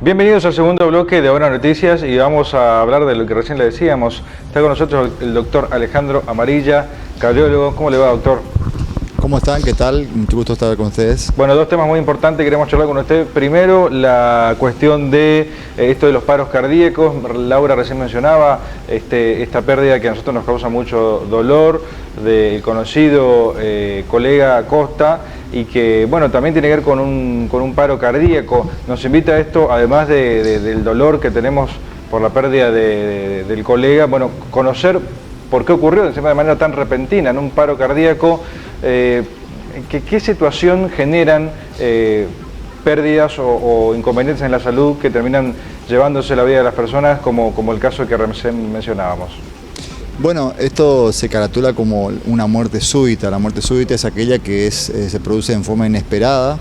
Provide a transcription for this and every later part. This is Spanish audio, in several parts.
Bienvenidos al segundo bloque de Ahora Noticias y vamos a hablar de lo que recién le decíamos. Está con nosotros el doctor Alejandro Amarilla, cardiólogo. ¿Cómo le va, doctor? ¿Cómo están? ¿Qué tal? Mucho gusto estar con ustedes. Bueno, dos temas muy importantes que queremos charlar con usted. Primero, la cuestión de esto de los paros cardíacos. Laura recién mencionaba esta pérdida que a nosotros nos causa mucho dolor del conocido colega Costa y que, bueno, también tiene que ver con un paro cardíaco. Nos invita a esto, además del dolor que tenemos por la pérdida del colega, bueno, conocer por qué ocurrió de manera tan repentina en un paro cardíaco. ¿Qué situación generan pérdidas o inconvenientes en la salud que terminan llevándose la vida de las personas, como el caso que recién mencionábamos? Bueno, esto se caratula como una muerte súbita. La muerte súbita es aquella que se produce en forma inesperada,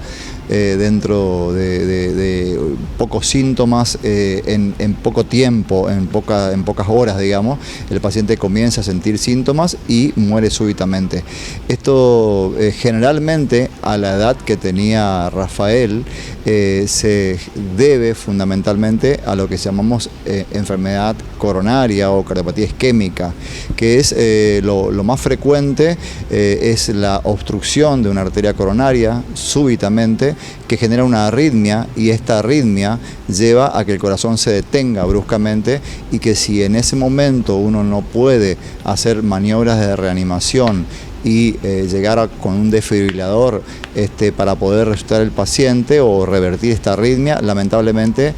dentro de pocos síntomas, en poco tiempo, en pocas horas, digamos, el paciente comienza a sentir síntomas y muere súbitamente. Esto generalmente a la edad que tenía Rafael se debe fundamentalmente a lo que llamamos enfermedad coronaria o cardiopatía isquémica, que es lo más frecuente, es la obstrucción de una arteria coronaria súbitamente, que genera una arritmia, y esta arritmia lleva a que el corazón se detenga bruscamente, y que si en ese momento uno no puede hacer maniobras de reanimación y llegar con un desfibrilador para poder resucitar el paciente o revertir esta arritmia, lamentablemente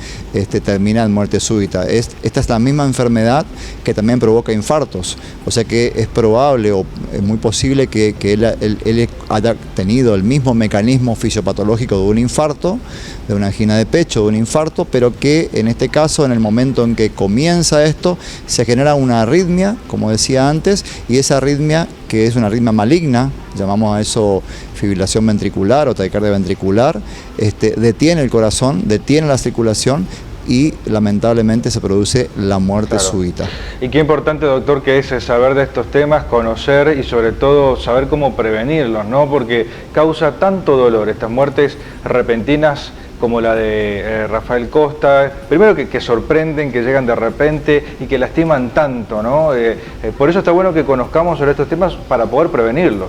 termina en muerte súbita. Esta es la misma enfermedad que también provoca infartos, o sea que es probable o es muy posible que él haya tenido el mismo mecanismo fisiopatológico de un infarto, de una angina de pecho, de un infarto, pero que en este caso, en el momento en que comienza esto, se genera una arritmia, como decía antes, y esa arritmia, que es una arritmia maligna, llamamos a eso fibrilación ventricular o taquicardia ventricular, detiene el corazón, detiene la circulación y lamentablemente se produce la muerte súbita. Y qué importante, doctor, que es saber de estos temas, conocer y sobre todo saber cómo prevenirlos, ¿no? Porque causa tanto dolor estas muertes repentinas como la de Rafael Costa, primero que sorprenden, que llegan de repente y que lastiman tanto, ¿no? Por eso está bueno que conozcamos sobre estos temas para poder prevenirlos.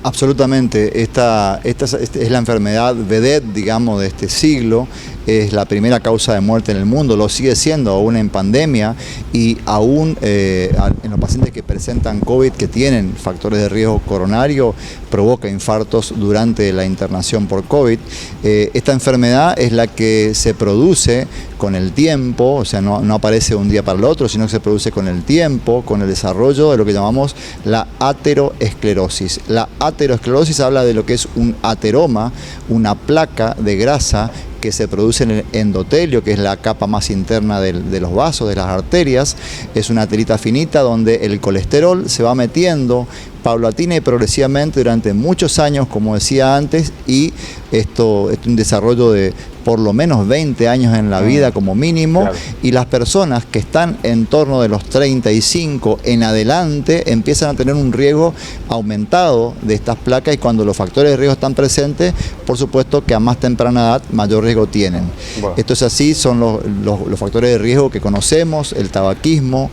Absolutamente, esta es la enfermedad vedette, digamos, de este siglo. Es la primera causa de muerte en el mundo, lo sigue siendo aún en pandemia, y aún en los pacientes que presentan COVID, que tienen factores de riesgo coronario, provoca infartos durante la internación por COVID. Esta enfermedad es la que se produce con el tiempo, o sea, no aparece de un día para el otro, sino que se produce con el tiempo, con el desarrollo de lo que llamamos la ateroesclerosis. La ateroesclerosis habla de lo que es un ateroma, una placa de grasa que se produce en el endotelio, que es la capa más interna de los vasos, de las arterias. Es una telita finita donde el colesterol se va metiendo paulatina y progresivamente durante muchos años, como decía antes, y esto es un desarrollo de por lo menos 20 años en la vida como mínimo, claro. Y las personas que están en torno de los 35 en adelante empiezan a tener un riesgo aumentado de estas placas, y cuando los factores de riesgo están presentes, por supuesto que a más temprana edad mayor riesgo tienen. Bueno. Esto es así, son los factores de riesgo que conocemos: el tabaquismo,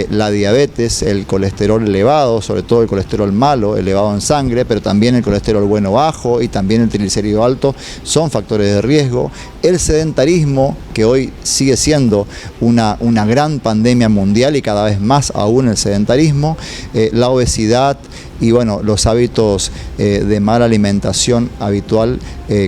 la diabetes, el colesterol elevado, sobre todo el colesterol malo, elevado en sangre, pero también el colesterol bueno bajo y también el triglicérido alto son factores de riesgo. El sedentarismo, que hoy sigue siendo una gran pandemia mundial, y cada vez más aún el sedentarismo, la obesidad y bueno, los hábitos de mala alimentación habitual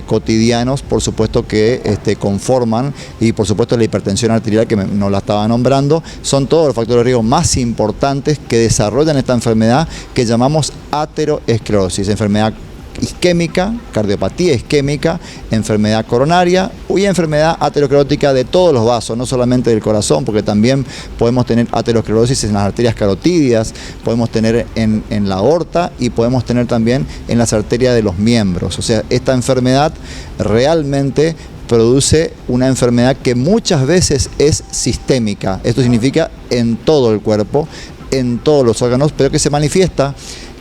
cotidianos, por supuesto que conforman, y por supuesto la hipertensión arterial, que nos la estaba nombrando, son todos los factores de riesgo más importantes que desarrollan esta enfermedad que llamamos ateroesclerosis, enfermedad isquémica, cardiopatía isquémica, enfermedad coronaria y enfermedad aterosclerótica de todos los vasos, no solamente del corazón, porque también podemos tener aterosclerosis en las arterias carotídeas, podemos tener en la aorta y podemos tener también en las arterias de los miembros. O sea, esta enfermedad realmente produce una enfermedad que muchas veces es sistémica. Esto significa en todo el cuerpo, en todos los órganos, pero que se manifiesta,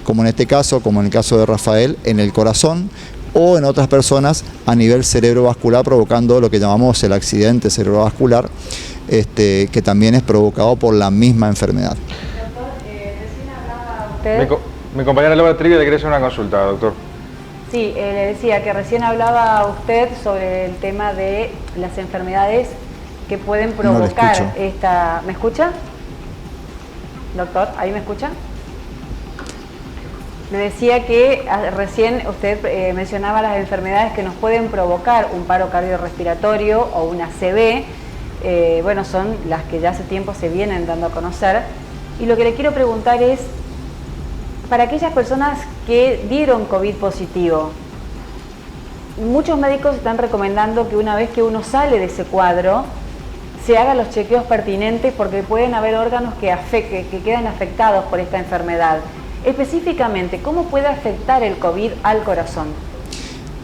como en este caso, como en el caso de Rafael, en el corazón, o en otras personas a nivel cerebrovascular, provocando lo que llamamos el accidente cerebrovascular, que también es provocado por la misma enfermedad. Doctor, recién hablaba usted... Mi compañera Laura Trivia le quería hacer una consulta, doctor. Sí, le decía que recién hablaba usted sobre el tema de las enfermedades que pueden provocar esta... ¿Me escucha? Doctor, ¿ahí me escucha? Le decía que recién usted mencionaba las enfermedades que nos pueden provocar un paro cardiorrespiratorio o una ACV. Bueno, son las que ya hace tiempo se vienen dando a conocer. Y lo que le quiero preguntar es, para aquellas personas que dieron COVID positivo, muchos médicos están recomendando que una vez que uno sale de ese cuadro, se hagan los chequeos pertinentes porque pueden haber órganos que quedan afectados por esta enfermedad. Específicamente, ¿cómo puede afectar el COVID al corazón?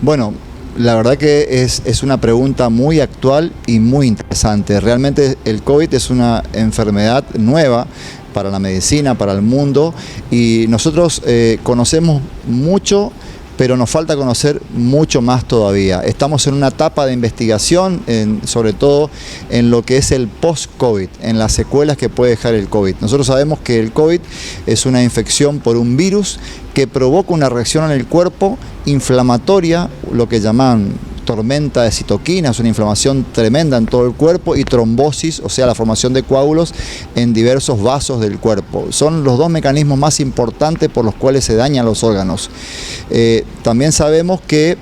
Bueno, la verdad que es una pregunta muy actual y muy interesante. Realmente el COVID es una enfermedad nueva para la medicina, para el mundo, y nosotros conocemos mucho, pero nos falta conocer mucho más todavía. Estamos en una etapa de investigación, sobre todo en lo que es el post-COVID, en las secuelas que puede dejar el COVID. Nosotros sabemos que el COVID es una infección por un virus que provoca una reacción en el cuerpo inflamatoria, lo que llaman tormenta de citoquinas, una inflamación tremenda en todo el cuerpo, y trombosis, o sea, la formación de coágulos en diversos vasos del cuerpo. Son los dos mecanismos más importantes por los cuales se dañan los órganos. También sabemos que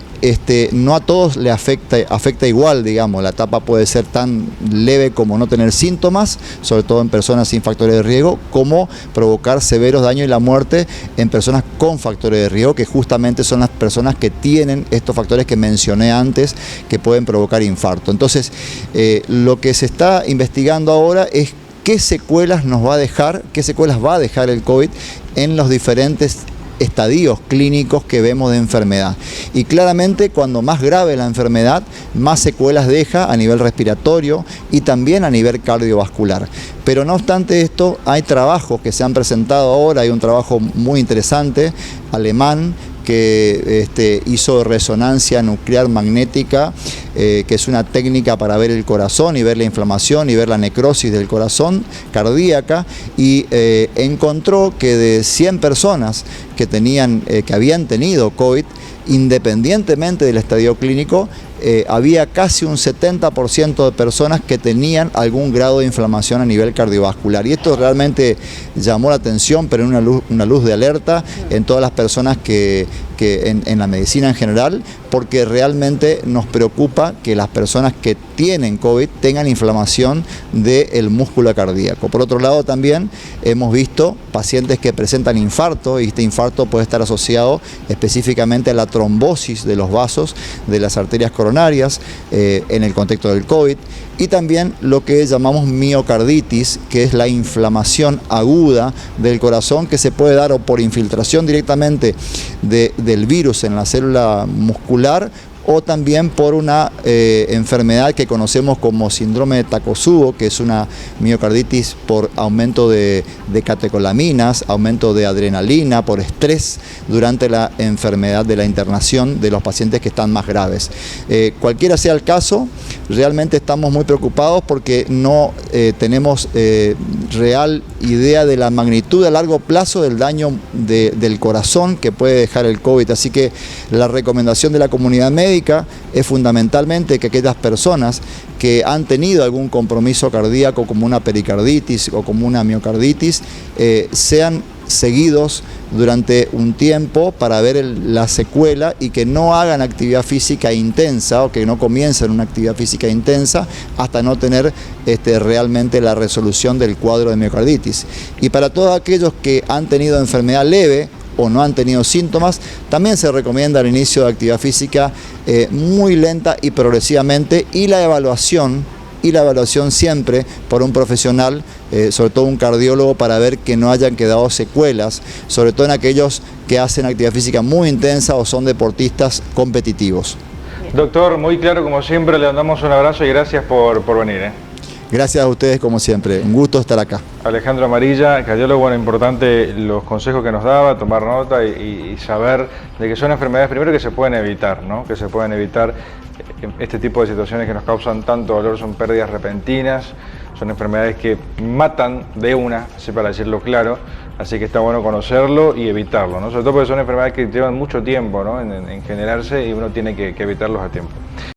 no a todos le afecta igual, digamos. La etapa puede ser tan leve como no tener síntomas, sobre todo en personas sin factores de riesgo, como provocar severos daños y la muerte en personas con factores de riesgo, que justamente son las personas que tienen estos factores que mencioné antes, que pueden provocar infarto. Entonces, lo que se está investigando ahora es qué secuelas nos va a dejar, qué secuelas va a dejar el COVID en los diferentes estadios clínicos que vemos de enfermedad. Y claramente, cuando más grave la enfermedad, más secuelas deja a nivel respiratorio y también a nivel cardiovascular. Pero no obstante esto, hay trabajos que se han presentado ahora. Hay un trabajo muy interesante, alemán, que hizo resonancia nuclear magnética, que es una técnica para ver el corazón y ver la inflamación y ver la necrosis del corazón cardíaca, y encontró que de 100 personas que habían tenido COVID, independientemente del estadio clínico, había casi un 70% de personas que tenían algún grado de inflamación a nivel cardiovascular. Y esto realmente llamó la atención, pero en una luz de alerta en todas las personas en la medicina en general, porque realmente nos preocupa que las personas que tienen COVID tengan inflamación del músculo cardíaco. Por otro lado, también hemos visto pacientes que presentan infarto, y este infarto puede estar asociado específicamente a la trombosis de los vasos de las arterias coronarias en el contexto del COVID, y también lo que llamamos miocarditis, que es la inflamación aguda del corazón, que se puede dar o por infiltración directamente del virus en la célula muscular, o también por una enfermedad que conocemos como síndrome de Takotsubo, que es una miocarditis por aumento de catecolaminas, aumento de adrenalina, por estrés durante la enfermedad de la internación de los pacientes que están más graves. Cualquiera sea el caso, realmente estamos muy preocupados porque no tenemos real idea de la magnitud a largo plazo del daño del corazón que puede dejar el COVID. Así que la recomendación de la comunidad médica es fundamentalmente que aquellas personas que han tenido algún compromiso cardíaco, como una pericarditis o como una miocarditis, sean seguidos durante un tiempo para ver la secuela, y que no hagan actividad física intensa, o que no comiencen una actividad física intensa hasta no tener realmente la resolución del cuadro de miocarditis. Y para todos aquellos que han tenido enfermedad leve o no han tenido síntomas, también se recomienda el inicio de actividad física muy lenta y progresivamente, y la evaluación siempre por un profesional, sobre todo un cardiólogo, para ver que no hayan quedado secuelas, sobre todo en aquellos que hacen actividad física muy intensa o son deportistas competitivos. Doctor, muy claro como siempre, le mandamos un abrazo y gracias por venir. Gracias a ustedes como siempre, un gusto estar acá. Alejandro Amarilla, cardiólogo, bueno, importante los consejos que nos daba, tomar nota y saber de que son enfermedades primero que se pueden evitar, ¿no? Que se pueden evitar este tipo de situaciones que nos causan tanto dolor, son pérdidas repentinas, son enfermedades que matan de una, así para decirlo claro, así que está bueno conocerlo y evitarlo, ¿no? Sobre todo porque son enfermedades que llevan mucho tiempo, ¿no? en generarse y uno tiene que evitarlos a tiempo.